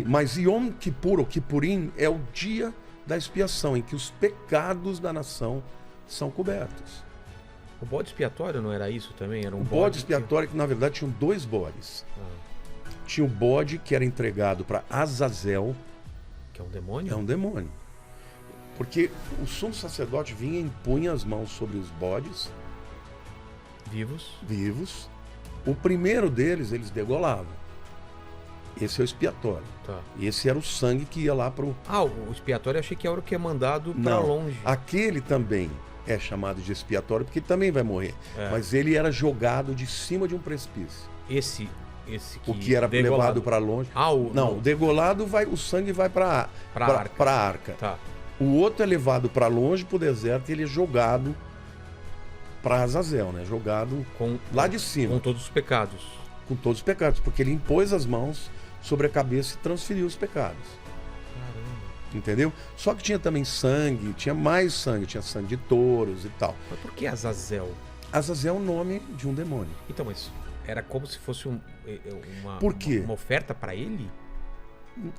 Mas Yom Kippur, ou Kippurim, é o dia da expiação, em que os pecados da nação são cobertos. O bode expiatório não era isso também? Era um O bode expiatório, que na verdade tinham dois bodes. Tinha o bode que era entregado para Azazel. Que é um demônio? É um demônio. Porque o sumo sacerdote vinha e impunha as mãos sobre os bodes vivos. O primeiro deles, eles degolavam. Esse é o expiatório. Tá. E esse era o sangue que ia lá para o... O expiatório eu achei que era o que é mandado para longe. Aquele também é chamado de expiatório porque ele também vai morrer. Mas ele era jogado de cima de um precipício. Esse que o que era degolado. Levado para longe. O degolado o sangue vai para a arca. Tá. O outro é levado para longe, para o deserto, e ele é jogado para Azazel, né? Jogado lá de cima. Com todos os pecados. Com todos os pecados, porque ele impôs as mãos sobre a cabeça e transferiu os pecados. Caramba. Entendeu? Só que tinha também sangue, tinha mais sangue, tinha sangue de touros e tal. Mas por que Azazel? Azazel é o nome de um demônio. Então, mas era como se fosse Por quê? uma oferta para ele?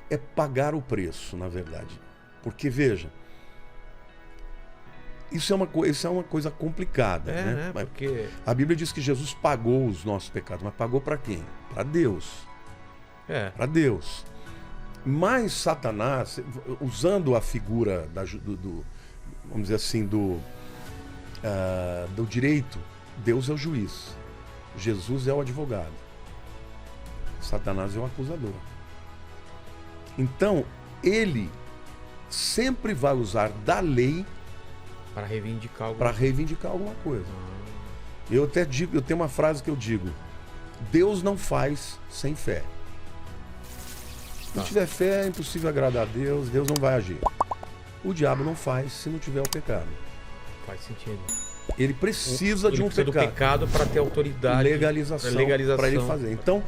É pagar o preço, na verdade. Porque, veja, isso é uma coisa complicada, né? Porque a Bíblia diz que Jesus pagou os nossos pecados, mas pagou para quem? Para Deus. Para Deus. Mas Satanás, usando a figura vamos dizer assim, do direito, Deus é o juiz, Jesus é o advogado, Satanás é o acusador. Então, ele sempre vai usar da lei para reivindicar alguma coisa. Eu até digo, eu tenho uma frase que eu digo: Deus não faz sem fé. Se não tiver fé, é impossível agradar a Deus, Deus não vai agir. O diabo não faz se não tiver o pecado. Faz sentido. Ele precisa de um pecado. Do pecado para ter autoridade. Legalização. Para ele fazer. Então,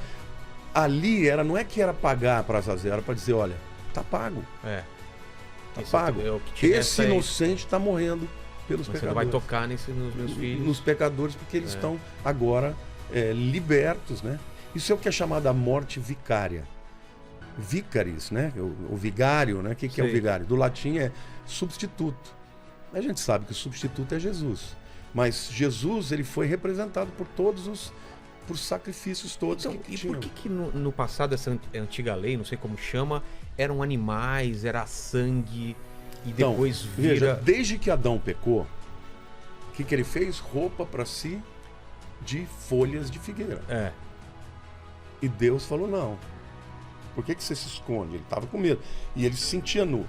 ali não é que era pagar para Azazel, era para dizer: olha, tá pago. Tá pago. Esse inocente está morrendo pelos pecadores. Você não vai tocar nos meus filhos. Nos pecadores, porque eles estão agora libertos, né? Isso é o que é chamado a morte vicária. Vicaris, né? O vigário, né? O que é o vigário? Do latim é substituto. A gente sabe que o substituto é Jesus. Mas Jesus, ele foi representado por por sacrifícios todos que tinham. Por que no passado, essa antiga lei, não sei como chama, eram animais, era sangue, e depois veja, desde que Adão pecou, o que ele fez? Roupa para si de folhas de figueira. E Deus falou: não. Por que você se esconde? Ele estava com medo. E ele se sentia nu.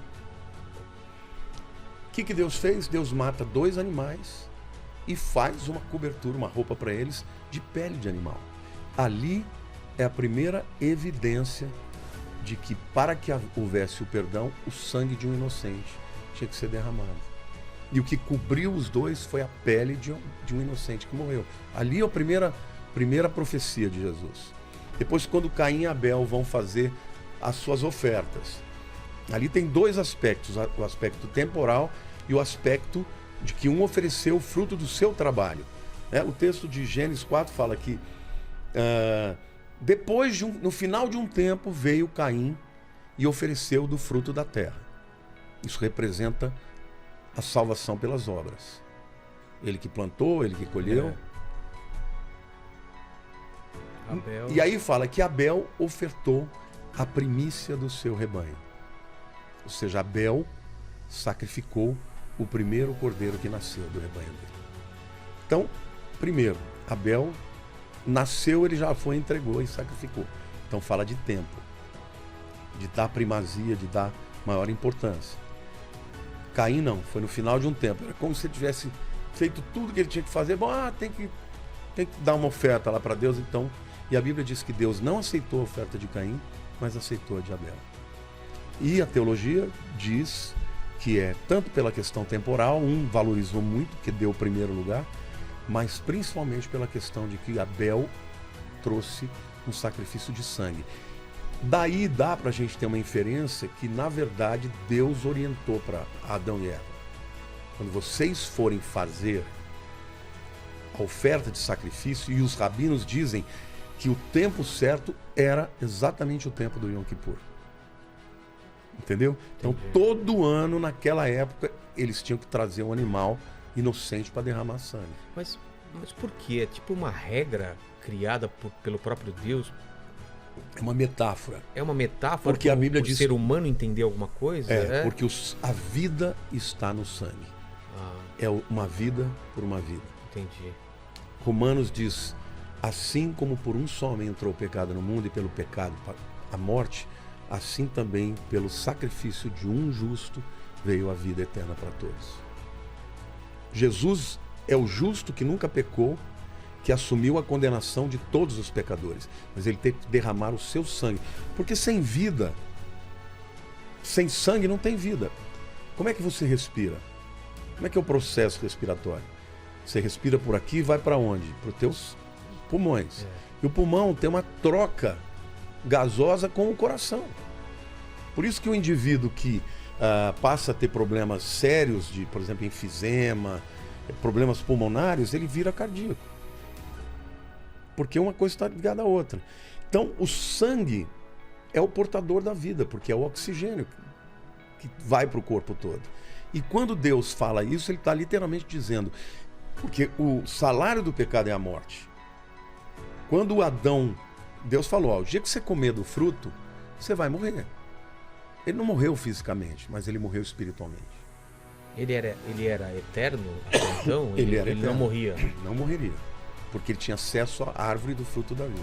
O que Deus fez? Deus mata 2 animais e faz uma cobertura, uma roupa para eles de pele de animal. Ali é a primeira evidência de que, para que houvesse o perdão, o sangue de um inocente tinha que ser derramado. E o que cobriu os dois foi a pele de um inocente que morreu. Ali é a primeira profecia de Jesus. Depois, quando Caim e Abel vão fazer as suas ofertas, ali tem 2 aspectos: o aspecto temporal e o aspecto de que um ofereceu o fruto do seu trabalho. O texto de Gênesis 4 fala que no final de um tempo veio Caim e ofereceu do fruto da terra. Isso representa a salvação pelas obras. Ele que plantou, ele que colheu. Abel. E aí fala que Abel ofertou a primícia do seu rebanho. Ou seja, Abel sacrificou o primeiro cordeiro que nasceu do rebanho dele. Então, primeiro, Abel nasceu, ele já foi, entregou e sacrificou. Então fala de tempo, de dar primazia, de dar maior importância. Caim não, foi no final de um tempo. Era como se ele tivesse feito tudo que ele tinha que fazer. Bom, tem que dar uma oferta lá para Deus, então. E a Bíblia diz que Deus não aceitou a oferta de Caim, mas aceitou a de Abel. E a teologia diz que é tanto pela questão temporal, um valorizou muito, que deu o primeiro lugar, mas principalmente pela questão de que Abel trouxe um sacrifício de sangue. Daí dá para a gente ter uma inferência que, na verdade, Deus orientou para Adão e Eva: quando vocês forem fazer a oferta de sacrifício, e os rabinos dizem que o tempo certo era exatamente o tempo do Yom Kippur. Entendeu? Então, Entendi. todo ano, naquela época, eles tinham que trazer um animal inocente para derramar sangue. Mas por quê? É tipo uma regra criada pelo próprio Deus? É uma metáfora. É uma metáfora Porque a Bíblia o diz ser humano entender alguma coisa? Porque a vida está no sangue. Ah, É uma vida por uma vida. entendi. Romanos diz, assim como por um só homem entrou o pecado no mundo e pelo pecado a morte, assim também pelo sacrifício de um justo veio a vida eterna para todos. Jesus é o justo que nunca pecou, que assumiu a condenação de todos os pecadores, mas ele teve que derramar o seu sangue, porque sem vida, sem sangue não tem vida. Como é que você respira? Como é que é o processo respiratório? Você respira por aqui e vai para onde? Para os teus pulmões. E o pulmão tem uma troca gasosa com o coração. Por isso que o indivíduo que passa a ter problemas sérios de, por exemplo, enfisema, problemas pulmonares, ele vira cardíaco. Porque uma coisa está ligada à outra. Então, o sangue é o portador da vida, porque é o oxigênio que vai para o corpo todo. E quando Deus fala isso, ele está literalmente dizendo, porque o salário do pecado é a morte. Quando Adão, Deus falou, o dia que você comer do fruto, você vai morrer. Ele não morreu fisicamente, mas ele morreu espiritualmente. Ele era eterno? Então, Ele era ele eterno. não morria? Não morreria, porque ele tinha acesso à árvore do fruto da vida.